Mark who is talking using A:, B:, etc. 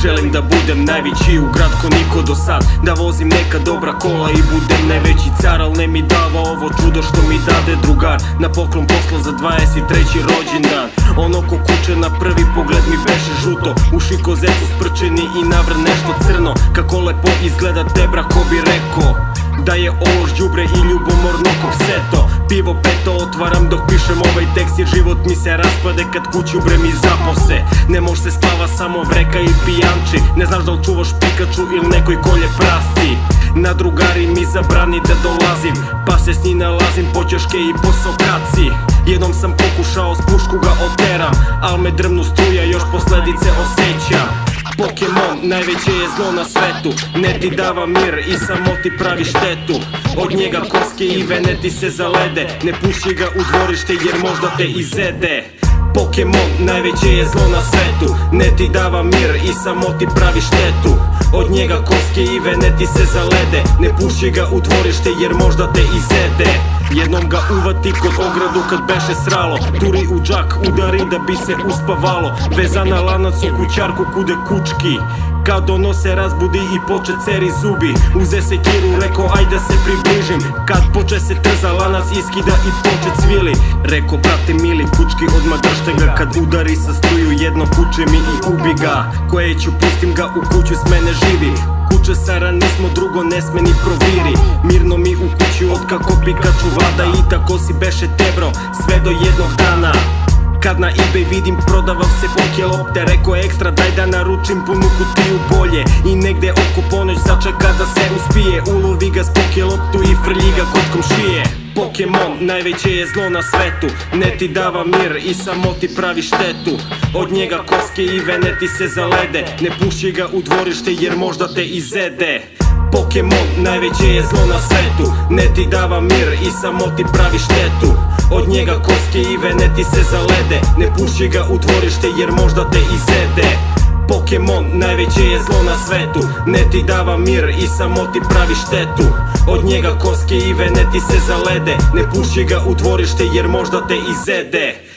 A: Želim da budem najveći u grad ko niko do sad, da vozim neka dobra kola i budem najveći car. Al ne mi dava ovo čudo što mi dade drugar, na poklon posla za 23. rođendan. Ono ko kuće na prvi pogled mi beše žuto, uši ko zecu sprčeni i navr nešto crno. Kako lepo izgleda tebra, ko bi rekao da je ološ, đubre i ljubomorno ko pseto. Pivo peto otvaram dok pišem ovaj tekst, jer život mi se raspade kad kući ubre mi zapose. Ne mož se spava samo vreka i pijanči, ne znaš da li čuvaš Pikachu ili nekoj kolje prasci. Na drugari mi zabrani da dolazim, pa se s njih nalazim po ćeške i po sokaci. Jednom sam pokušao s pušku ga oteram, al me drmnu struja, još posledice osjećam. Pokemon, najveće je zlo na svetu, ne ti dava mir i samo ti pravi štetu. Od njega koske i vene ti se zalede, ne puši ga u dvorište jer možda te izede. Pokemon, najveće je zlo na svetu, ne ti dava mir i samo ti pravi štetu. Od njega koske i vene ti se zalede, ne puši ga u dvorište jer možda te izede. Jednom ga uvati kod ogradu kad beše sralo, turi u džak, udari da bi se uspavalo. Veza na lanac u kućarku kude kučki, kad donose razbudi i poče ceri zubi. Uze sekiru, reko aj da se približim, kad poče se trza lanac iskida i poče cvili. Reko brate mili kučki odmah držte ga, kad udari sa struju jedno kuće mi i ubi ga. Koje ću pustim ga u kuću s mene živi, kuće Sara nismo, drugo ne sme ni proviri. Mirno mi u kući od kako Pikachu vlada i tako si beše tebro sve do jednog dana. Kad na eBay vidim prodavav se pokelopte, reko ekstra daj da naručim punu kutiju bolje. I negde oko ponoć sačeka da se uspije, ulovi ga s pokeloptu i frlji ga kod komšije. Pokemon, najveće je zlo na svetu, ne ti dava mir i samo ti pravi štetu. Od njega koske i vene ti se zalede, ne puši ga u dvorište jer možda te izede. Pokemon, najveće je zlo na svetu, ne ti dava mir i samo ti pravi štetu. Od njega koske i vene ti se zalede, ne puši ga u dvorište jer možda te izede. Pokemon, najveće je zlo na svetu, ne ti dava mir i samo ti pravi štetu. Od njega koske i vene ti se zalede, ne puši ga u dvorište jer možda te izede.